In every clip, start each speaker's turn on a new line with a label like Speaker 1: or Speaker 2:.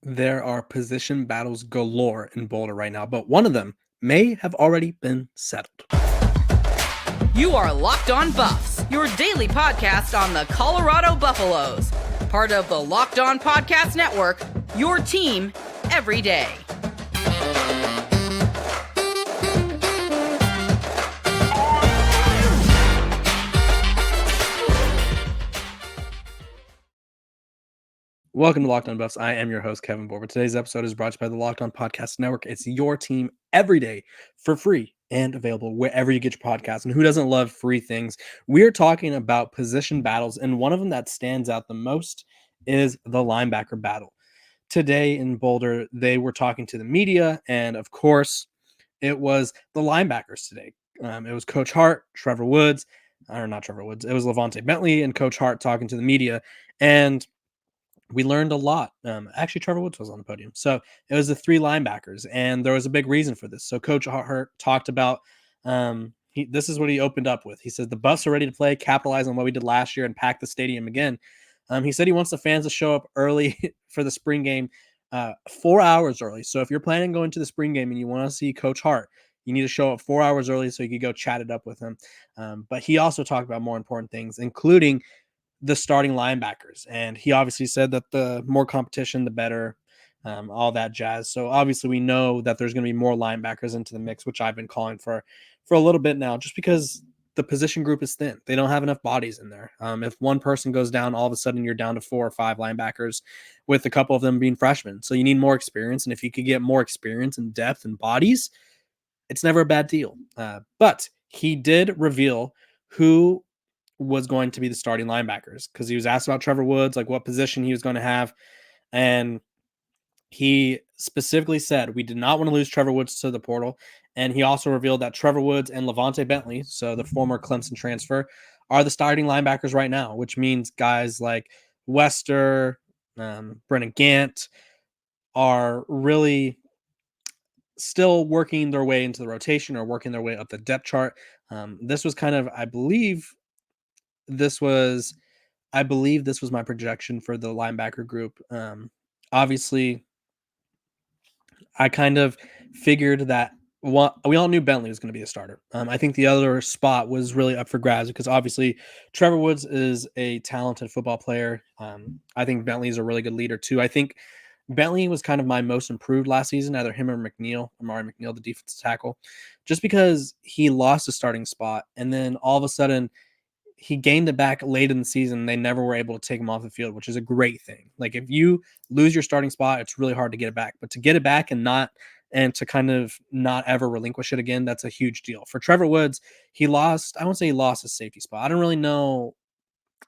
Speaker 1: There are position battles galore in Boulder right now, but one of them may have already been settled.
Speaker 2: You are Locked On Buffs, your daily podcast on the Colorado Buffaloes. Part of the Locked On Podcast Network, your team every day.
Speaker 1: Welcome to Locked On Buffs. I am your host, Kevin Borber. Today's episode is brought to you by the Locked On Podcast Network. It's your team every day for free and available wherever you get your podcasts. And who doesn't love free things? We're talking about position battles, and one of them that stands out the most is the linebacker battle. Today in Boulder, they were talking to the media, and of course, it was the linebackers today. It was Coach Hart, Trevor Woods, or not Trevor Woods. It was Levante Bentley and Coach Hart talking to the media, and we learned a lot. Actually, Trevor Woods was on the podium. So it was the three linebackers, and there was a big reason for this. So Coach Hart talked about this is what he opened up with. He said, the Buffs are ready to play, capitalize on what we did last year, and pack the stadium again. He said he wants the fans to show up early for the spring game, 4 hours early. So if you're planning on going to the spring game and you want to see Coach Hart, you need to show up 4 hours early so you could go chat it up with him. But he also talked about more important things, including the starting linebackers. And he obviously said that the more competition, the better, all that jazz. So obviously we know that there's going to be more linebackers into the mix, which I've been calling for a little bit now, just because the position group is thin. They don't have enough bodies in there. If one person goes down, all of a sudden you're down to 4 or 5 linebackers, with a couple of them being freshmen. So you need more experience. And if you could get more experience and depth and bodies, it's never a bad deal. But he did reveal who was going to be the starting linebackers, because he was asked about Trevor Woods, like what position he was going to have. And he specifically said, we did not want to lose Trevor Woods to the portal. And he also revealed that Trevor Woods and Levante Bentley, so the former Clemson transfer, are the starting linebackers right now, which means guys like Wester, Brennan Gant are really still working their way into the rotation or working their way up the depth chart. This was kind of, I believe this was my projection for the linebacker group. Obviously, I kind of figured that we all knew Bentley was going to be a starter. I think the other spot was really up for grabs because obviously Trevor Woods is a talented football player. I think Bentley is a really good leader too. I think Bentley was kind of my most improved last season, either him or Amari McNeil, the defensive tackle, just because he lost a starting spot and then all of a sudden he gained it back late in the season. They never were able to take him off the field, which is a great thing. Like if you lose your starting spot, it's really hard to get it back. But to get it back and to kind of not ever relinquish it again, that's a huge deal. For Trevor Woods, I won't say he lost his safety spot. I don't really know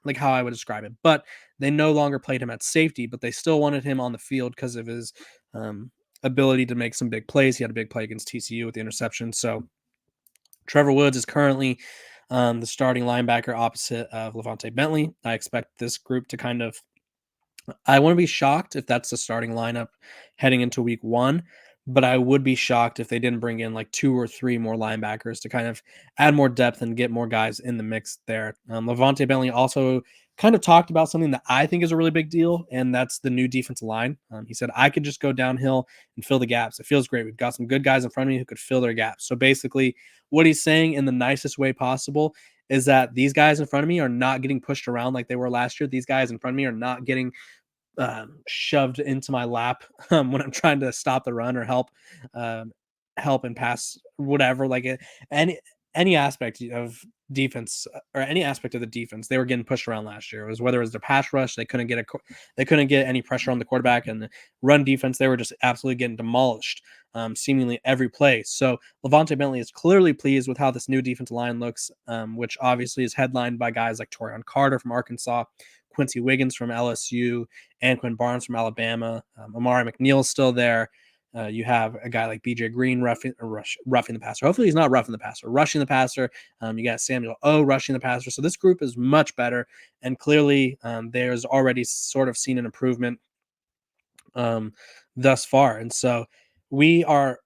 Speaker 1: like how I would describe it, but they no longer played him at safety, but they still wanted him on the field because of his ability to make some big plays. He had a big play against TCU with the interception. So Trevor Woods is currently the starting linebacker opposite of Levante Bentley. I expect this group to I wouldn't be shocked if that's the starting lineup heading into week 1, but I would be shocked if they didn't bring in like 2 or 3 more linebackers to kind of add more depth and get more guys in the mix there. Levante Bentley also kind of talked about something that I think is a really big deal, and that's the new defensive line. He said, I could just go downhill and fill the gaps. It feels great. We've got some good guys in front of me who could fill their gaps. So basically, what he's saying in the nicest way possible is that these guys in front of me are not getting pushed around like they were last year. These guys in front of me are not getting shoved into my lap when I'm trying to stop the run or help and pass, whatever. Like any aspect of defense or any aspect of the defense, they were getting pushed around last year. It was whether it was the pass rush, they couldn't get any pressure on the quarterback, and the run defense, they were just absolutely getting demolished seemingly every play. So Levante Bentley is clearly pleased with how this new defensive line looks, which obviously is headlined by guys like Torian Carter from Arkansas, Quincy Wiggins from LSU, and Quinn Barnes from Alabama. Amari McNeil is still there. You have a guy like BJ Green roughing the passer. Hopefully he's not roughing the passer, rushing the passer. You got Samuel O rushing the passer. So this group is much better. And clearly there's already sort of seen an improvement thus far. And so we are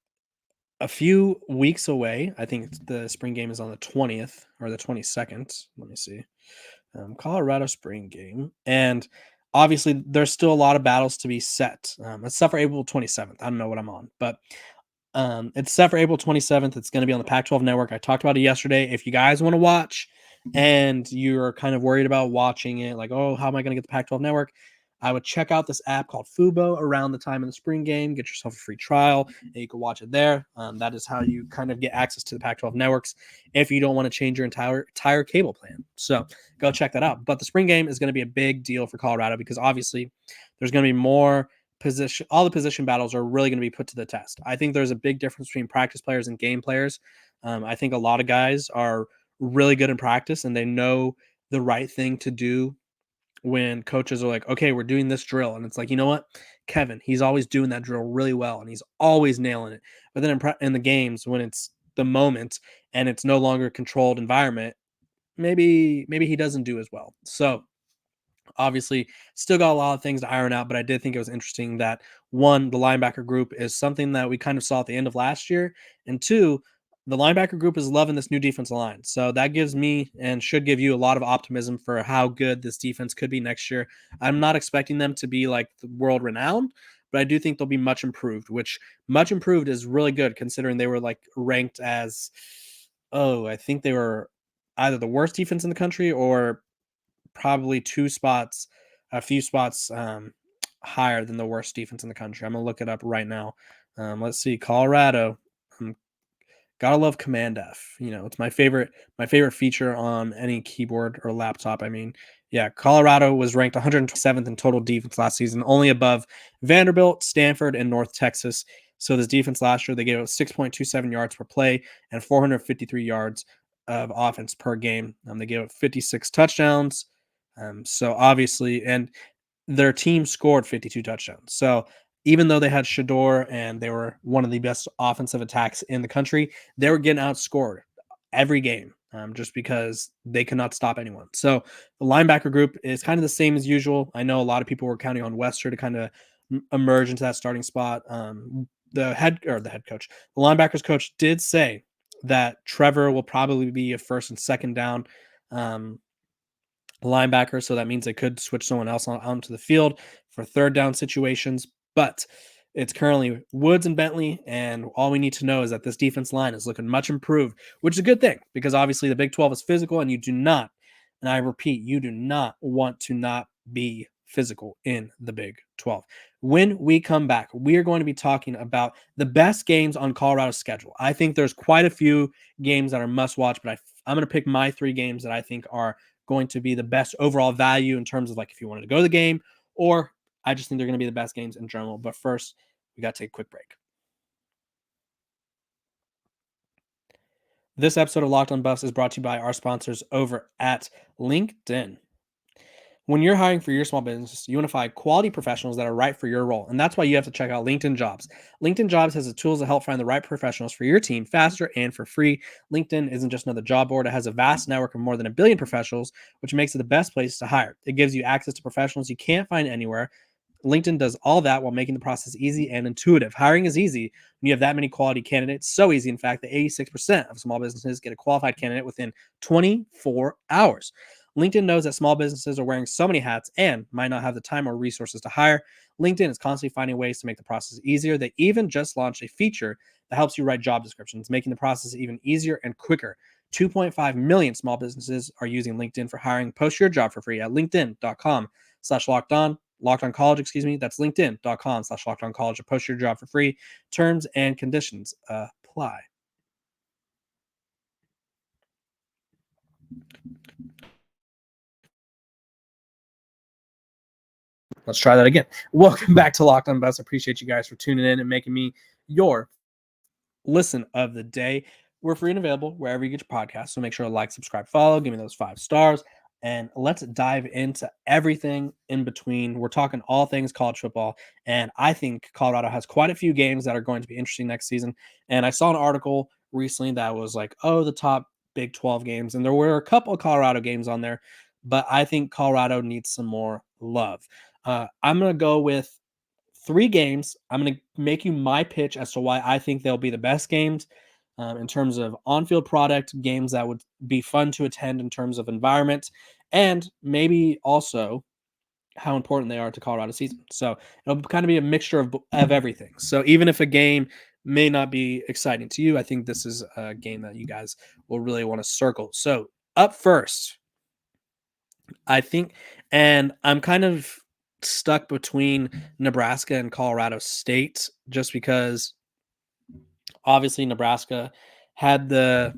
Speaker 1: a few weeks away. I think the spring game is on the 20th or the 22nd. Let me see. Colorado spring game. And obviously there's still a lot of battles to be set. It's set for April 27th. I don't know what I'm on, but it's set for April 27th. It's going to be on the Pac-12 network. I talked about it yesterday. If you guys want to watch and you're kind of worried about watching it, like, oh, how am I going to get the Pac-12 network? I would check out this app called Fubo around the time of the spring game. Get yourself a free trial, and you can watch it there. That is how you kind of get access to the Pac-12 networks if you don't want to change your entire cable plan. So go check that out. But the spring game is going to be a big deal for Colorado because obviously there's going to be more position. All the position battles are really going to be put to the test. I think there's a big difference between practice players and game players. I think a lot of guys are really good in practice and they know the right thing to do when coaches are like, okay, we're doing this drill. And it's like, you know what? Kevin, he's always doing that drill really well and he's always nailing it. But then in the games, when it's the moment and it's no longer a controlled environment, maybe he doesn't do as well. So obviously, still got a lot of things to iron out, but I did think it was interesting that one, the linebacker group is something that we kind of saw at the end of last year, and two, the linebacker group is loving this new defensive line. So that gives me and should give you a lot of optimism for how good this defense could be next year. I'm not expecting them to be like the world renowned, but I do think they'll be much improved, which much improved is really good considering they were like ranked as, oh, I think they were either the worst defense in the country or probably a few spots higher than the worst defense in the country. I'm gonna look it up right now. Let's see, Colorado. Gotta love Command F. It's my favorite feature on any keyboard or laptop. I mean, yeah, Colorado was ranked 127th in total defense last season, only above Vanderbilt, Stanford, and North Texas. So this defense last year, they gave up 6.27 yards per play and 453 yards of offense per game. They gave up 56 touchdowns. So obviously, and their team scored 52 touchdowns. So even though they had Shador and they were one of the best offensive attacks in the country, they were getting outscored every game just because they could not stop anyone. So the linebacker group is kind of the same as usual. I know a lot of people were counting on Wester to kind of emerge into that starting spot. The head coach, the linebackers coach did say that Trevor will probably be a first and second down linebacker, so that means they could switch someone else onto the field for third down situations. But it's currently Woods and Bentley, and all we need to know is that this defense line is looking much improved, which is a good thing because obviously the Big 12 is physical, and you do not, and I repeat, you do not want to not be physical in the Big 12. When we come back, we are going to be talking about the best games on Colorado's schedule. I think there's quite a few games that are must watch, but I'm going to pick my 3 games that I think are going to be the best overall value in terms of like if you wanted to go to the game, or I just think they're going to be the best games in general. But first, we got to take a quick break. This episode of Locked On Buffs is brought to you by our sponsors over at LinkedIn. When you're hiring for your small business, you want to find quality professionals that are right for your role. And that's why you have to check out LinkedIn Jobs. LinkedIn Jobs has the tools to help find the right professionals for your team faster and for free. LinkedIn isn't just another job board. It has a vast network of more than 1 billion professionals, which makes it the best place to hire. It gives you access to professionals you can't find anywhere. LinkedIn does all that while making the process easy and intuitive. Hiring is easy when you have that many quality candidates. So easy, in fact, that 86% of small businesses get a qualified candidate within 24 hours. LinkedIn knows that small businesses are wearing so many hats and might not have the time or resources to hire. LinkedIn is constantly finding ways to make the process easier. They even just launched a feature that helps you write job descriptions, making the process even easier and quicker. 2.5 million small businesses are using LinkedIn for hiring. Post your job for free at linkedin.com/lockedon. Locked On College, That's linkedin.com/lockedoncollege to post your job for free. Terms and conditions apply. Let's try that again. Welcome back to Locked On Buffs. I appreciate you guys for tuning in and making me your listen of the day. We're free and available wherever you get your podcast. So make sure to like, subscribe, follow, give me those 5 stars. And let's dive into everything in between. We're talking all things college football. And I think Colorado has quite a few games that are going to be interesting next season. And I saw an article recently that was like, oh, the top Big 12 games. And there were a couple of Colorado games on there. But I think Colorado needs some more love. I'm going to go with 3 games. I'm going to make you my pitch as to why I think they'll be the best games in terms of on-field product, games that would be fun to attend in terms of environment, and maybe also how important they are to Colorado season. So it'll kind of be a mixture of everything. So even if a game may not be exciting to you, I think this is a game that you guys will really want to circle. So up first, I think, and I'm kind of stuck between Nebraska and Colorado State just because obviously Nebraska had the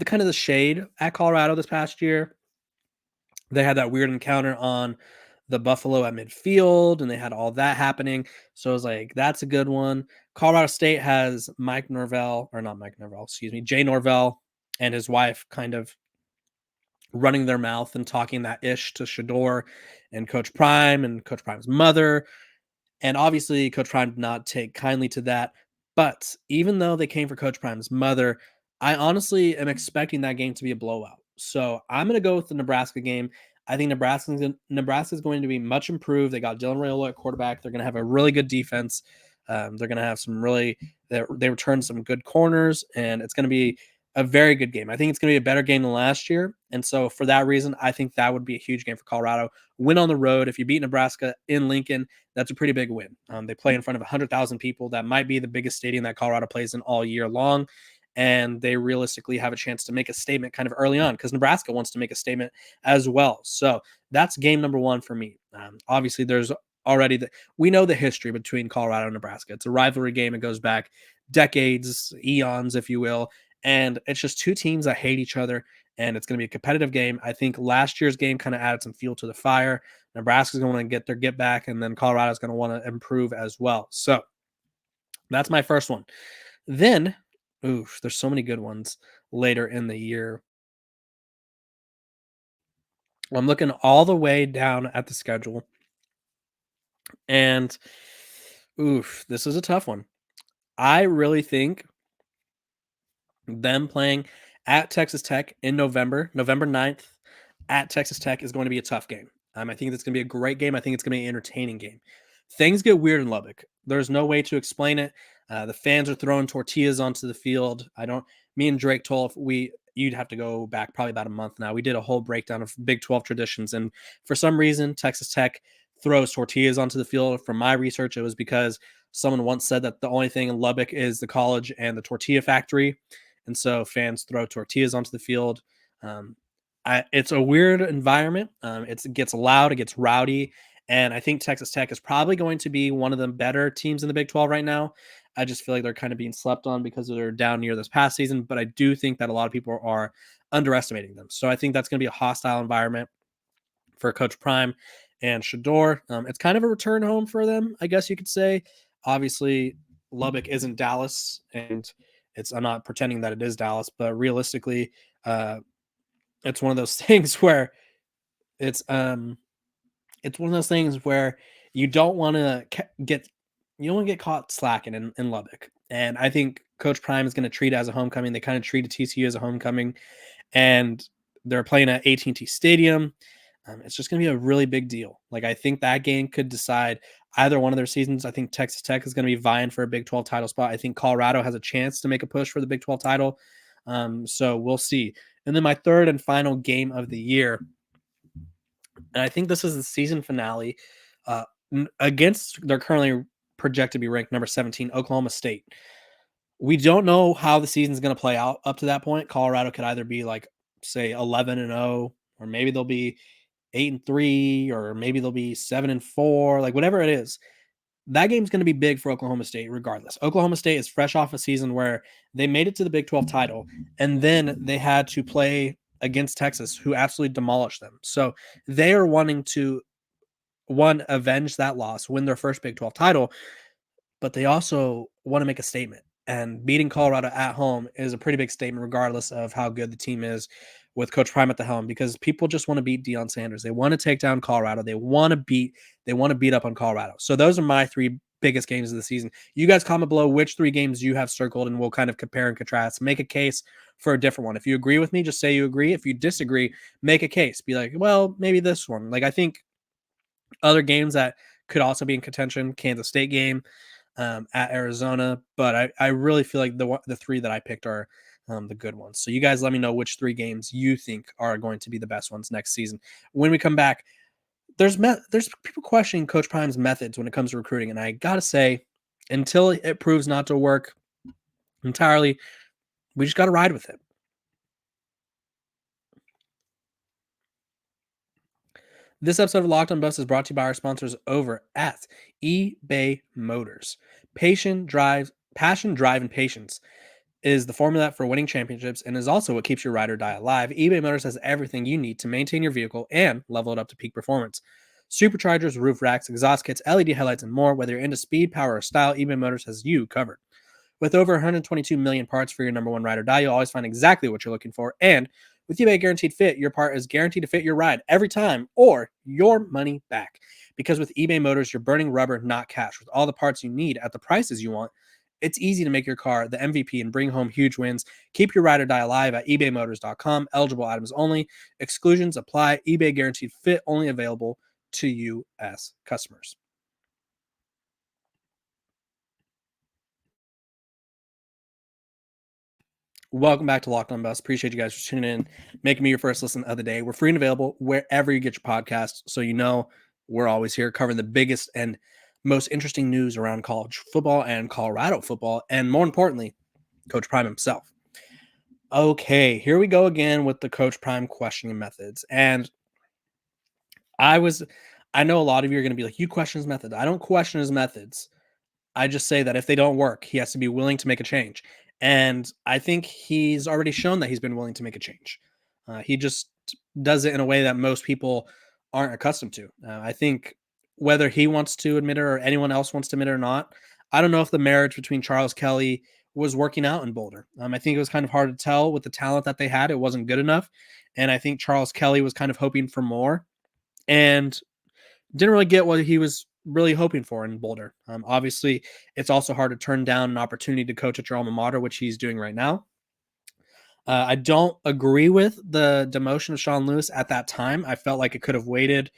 Speaker 1: kind of the shade at Colorado this past year. They had that weird encounter on the Buffalo at midfield, and they had all that happening. So I was like, that's a good one. Colorado State has Mike Norvell, or not Mike Norvell, excuse me, Jay Norvell and his wife kind of running their mouth and talking that ish to Shador and Coach Prime and Coach Prime's mother. And obviously, Coach Prime did not take kindly to that. But even though they came for Coach Prime's mother, I honestly am expecting that game to be a blowout. So I'm going to go with the Nebraska game. I think Nebraska is going to be much improved. They got Dylan Raiola at quarterback. They're going to have a really good defense. They're going to have they returned some good corners, and it's going to be a very good game. I think it's going to be a better game than last year. And so for that reason, I think that would be a huge game for Colorado. Win on the road. If you beat Nebraska in Lincoln, that's a pretty big win. They play in front of 100,000 people. That might be the biggest stadium that Colorado plays in all year long. And they realistically have a chance to make a statement kind of early on because Nebraska wants to make a statement as well. So that's game number one for me. Obviously, there's already we know the history between Colorado and Nebraska. It's a rivalry game. It goes back decades, eons, if you will. And it's just two teams that hate each other, and it's going to be a competitive game. I think last year's game kind of added some fuel to the fire. Nebraska's going to get their get back, and then Colorado's going to want to improve as well. So that's my first one. Then, there's so many good ones later in the year. I'm looking all the way down at the schedule, and this is a tough one. I really think them playing at Texas Tech in November 9th at Texas Tech is going to be a tough game. I think it's going to be a great game. I think it's going to be an entertaining game. Things get weird in Lubbock. There's no way to explain it. The fans are throwing tortillas onto the field. Me and Drake told you'd have to go back probably about a month now. We did a whole breakdown of Big 12 traditions. And for some reason, Texas Tech throws tortillas onto the field. From my research, it was because someone once said that the only thing in Lubbock is the college and the tortilla factory. And so fans throw tortillas onto the field. It's a weird environment. It gets loud, it gets rowdy. And I think Texas Tech is probably going to be one of the better teams in the Big 12 right now. I just feel like they're kind of being slept on because they're down near this past season. But I do think that a lot of people are underestimating them. So I think that's going to be a hostile environment for Coach Prime and Shador. It's kind of a return home for them, I guess you could say. Obviously, Lubbock isn't Dallas, and I'm not pretending that it is Dallas, but realistically, it's one of those things where it's one of those things where you don't want to get caught slacking in Lubbock. And I think Coach Prime is going to treat it as a homecoming. They kind of treated TCU as a homecoming, and they're playing at AT&T Stadium. It's just going to be a really big deal. Like, I think that game could decide either one of their seasons. I think Texas Tech is going to be vying for a Big 12 title spot. I think Colorado has a chance to make a push for the Big 12 title. So we'll see. And then my third and final game of the year, and I think this is the season finale against they're currently projected to be ranked number 17, Oklahoma State. We don't know how the season's going to play out up to that point. Colorado could either be like, say, 11-0, or maybe they'll be 8-3, or maybe they'll be 7-4, like whatever it is. That game's going to be big for Oklahoma State regardless. Oklahoma State is fresh off a season where they made it to the Big 12 title, and then they had to play against Texas, who absolutely demolished them. So they are wanting to, avenge that loss, win their first Big 12 title, but they also want to make a statement. And beating Colorado at home is a pretty big statement, regardless of how good the team is with Coach Prime at the helm, because people just want to beat Deion Sanders. They want to take down Colorado. They want to beat up on Colorado. So those are my three biggest games of the season. You guys comment below which three games you have circled, and we'll kind of compare and contrast, make a case for a different one. If you agree with me, just say you agree. If you disagree, make a case. Be like, well, maybe this one. Like, I think other games that could also be in contention, Kansas State game, at Arizona, but I really feel like the three that I picked are the good ones. So you guys let me know which three games you think are going to be the best ones next season. When we come back, there's people questioning Coach Prime's methods when it comes to recruiting, and I gotta say, until it proves not to work entirely, we just gotta ride with it. This episode of Locked On Buffs is brought to you by our sponsors over at eBay Motors. Passion, drive, and patience is the formula for winning championships and is also what keeps your ride or die alive. eBay Motors has everything you need to maintain your vehicle and level it up to peak performance. Superchargers, roof racks, exhaust kits, LED headlights, and more. Whether you're into speed, power, or style, eBay Motors has you covered. With over 122 million parts for your number one ride or die, you'll always find exactly what you're looking for. And with eBay Guaranteed Fit, your part is guaranteed to fit your ride every time or your money back. Because with eBay Motors, you're burning rubber, not cash. With all the parts you need at the prices you want, it's easy to make your car the MVP and bring home huge wins. Keep your ride or die alive at ebaymotors.com. Eligible items only. Exclusions apply. eBay Guaranteed Fit only available to U.S. customers. Welcome back to Locked On Buffs. Appreciate you guys for tuning in, making me your first listen of the day. We're free and available wherever you get your podcasts, so you know we're always here covering the biggest and most interesting news around college football and Colorado football, and more importantly, Coach Prime himself. Okay, here we go again with the Coach Prime questioning methods. And I know a lot of you are going to be like, you question his methods. I don't question his methods. I just say that if they don't work, he has to be willing to make a change. And I think he's already shown that he's been willing to make a change. He just does it in a way that most people aren't accustomed to. I think whether he wants to admit it or anyone else wants to admit it or not, I don't know if the marriage between Charles Kelly was working out in Boulder. I think it was kind of hard to tell with the talent that they had. It wasn't good enough. And I think Charles Kelly was kind of hoping for more and didn't really get what he was really hoping for in Boulder. Obviously, it's also hard to turn down an opportunity to coach at your alma mater, which he's doing right now. I don't agree with the demotion of Sean Lewis at that time. I felt like it could have waited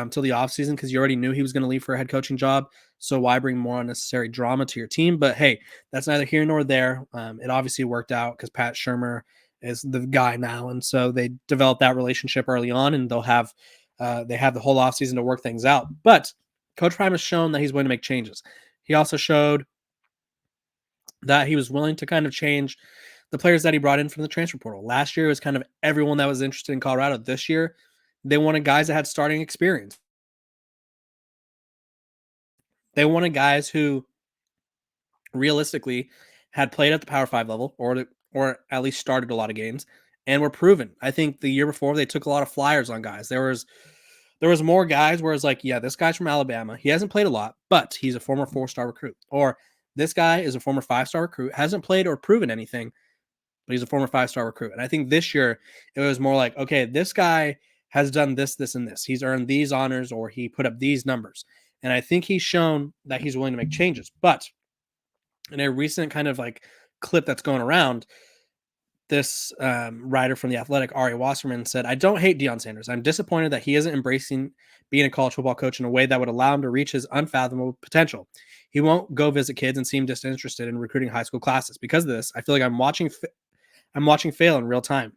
Speaker 1: till the offseason because you already knew he was going to leave for a head coaching job. So why bring more unnecessary drama to your team? But hey, that's neither here nor there. It obviously worked out because Pat Shurmur is the guy now. And so they developed that relationship early on, and they have the whole offseason to work things out. But Coach Prime has shown that he's willing to make changes. He also showed that he was willing to kind of change the players that he brought in from the transfer portal. Last year was kind of everyone that was interested in Colorado. This year, they wanted guys that had starting experience. They wanted guys who realistically had played at the Power 5 level or at least started a lot of games and were proven. I think the year before they took a lot of flyers on guys. There was more guys where it's like, yeah, this guy's from Alabama. He hasn't played a lot, but he's a former 4-star recruit. Or this guy is a former 5-star recruit, hasn't played or proven anything, but he's a former 5-star recruit. And I think this year it was more like, okay, this guy has done this, this, and this. He's earned these honors or he put up these numbers. And I think he's shown that he's willing to make changes. But in a recent kind of like clip that's going around, this writer from The Athletic, Ari Wasserman, said, I don't hate Deion Sanders. I'm disappointed that he isn't embracing being a college football coach in a way that would allow him to reach his unfathomable potential. He won't go visit kids and seem disinterested in recruiting high school classes. Because of this, I feel like I'm watching fail in real time.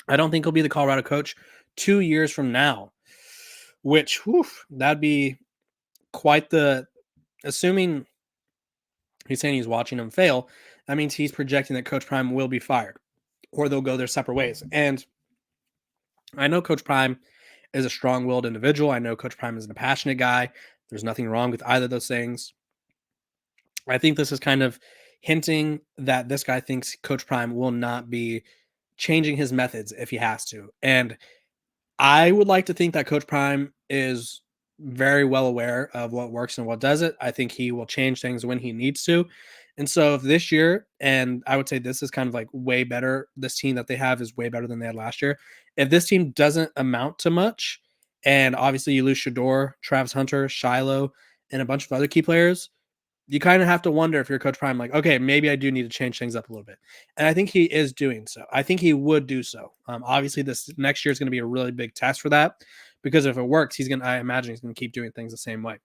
Speaker 1: I don't think he'll be the Colorado coach 2 years from now, which that'd be quite the, assuming he's saying he's watching him fail, that means he's projecting that Coach Prime will be fired or they'll go their separate ways. And I know Coach Prime is a strong-willed individual. I know Coach Prime is a passionate guy. There's nothing wrong with either of those things. I think this is kind of hinting that this guy thinks Coach Prime will not be changing his methods if he has to. And I would like to think that Coach Prime is very well aware of what works and what doesn't. I think he will change things when he needs to. And so if this year, and I would say this is kind of like way better, this team that they have is way better than they had last year. If this team doesn't amount to much, and obviously you lose Shador, Travis Hunter, Shiloh, and a bunch of other key players, you kind of have to wonder if you're Coach Prime, like, okay, maybe I do need to change things up a little bit. And I think he is doing so. I think he would do so. Obviously, this next year is going to be a really big test for that because if it works, I imagine he's going to keep doing things the same way.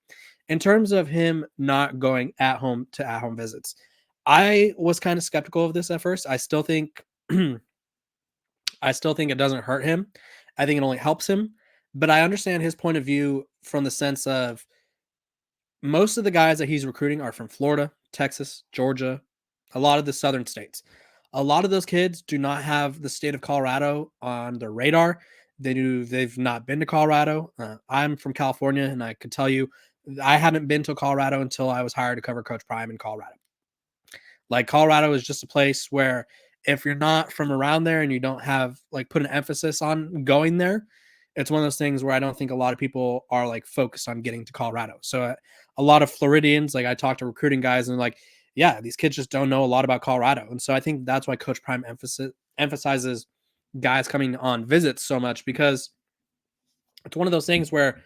Speaker 1: In terms of him not going at home visits, I was kind of skeptical of this at first. I still think it doesn't hurt him. I think it only helps him. But I understand his point of view from the sense of most of the guys that he's recruiting are from Florida, Texas, Georgia, a lot of the southern states. A lot of those kids do not have the state of Colorado on their radar. They've not been to Colorado. I'm from California, and I could tell you I haven't been to Colorado until I was hired to cover Coach Prime in Colorado. Like, Colorado is just a place where if you're not from around there and you don't have like put an emphasis on going there, it's one of those things where I don't think a lot of people are like focused on getting to Colorado. So a lot of Floridians, like I talk to recruiting guys and like, yeah, these kids just don't know a lot about Colorado. And so I think that's why Coach Prime emphasizes guys coming on visits so much, because it's one of those things where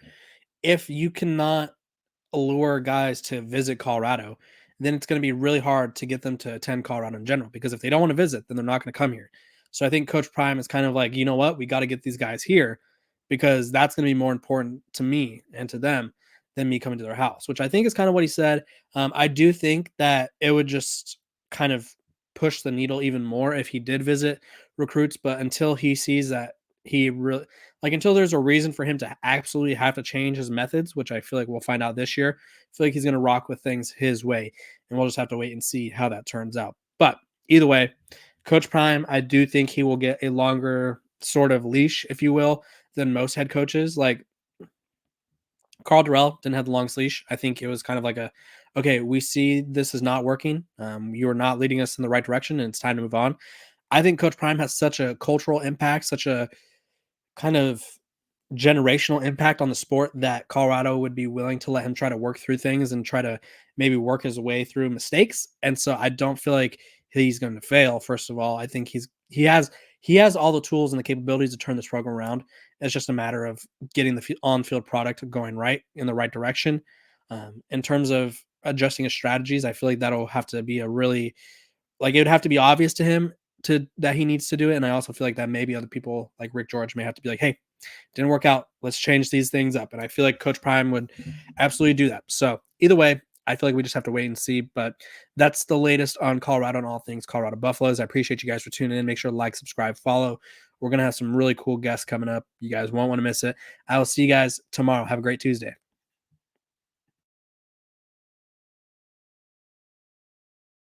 Speaker 1: if you cannot allure guys to visit Colorado, then it's going to be really hard to get them to attend Colorado in general, because if they don't want to visit, then they're not going to come here. So I think Coach Prime is kind of like, you know what, we got to get these guys here because that's going to be more important to me and to them than me coming to their house, which I think is kind of what he said. I do think that it would just kind of push the needle even more if he did visit recruits, but until he sees that he really until there's a reason for him to absolutely have to change his methods, which I feel like we'll find out this year. I feel like he's going to rock with things his way, and we'll just have to wait and see how that turns out. But either way, Coach Prime, I do think he will get a longer sort of leash, if you will, than most head coaches. Like, Carl Durrell didn't have the longest leash. I think it was kind of like okay, we see this is not working. You are not leading us in the right direction, and it's time to move on. I think Coach Prime has such a cultural impact, such a kind of generational impact on the sport, that Colorado would be willing to let him try to work through things and try to maybe work his way through mistakes. And so I don't feel like he's going to fail. First of all, I think he has all the tools and the capabilities to turn this program around. It's just a matter of getting the on-field product going right in the right direction. In terms of adjusting his strategies, I feel like that'll have to be it would have to be obvious to him that he needs to do it. And I also feel like that maybe other people like Rick George may have to be like, hey, didn't work out, let's change these things up. And I feel like Coach Prime would absolutely do that. So either way, I feel like we just have to wait and see. But that's the latest on Colorado and all things Colorado Buffaloes. I appreciate you guys for tuning in. Make sure to like, subscribe, follow. We're going to have some really cool guests coming up. You guys won't want to miss it. I will see you guys tomorrow. Have a great Tuesday.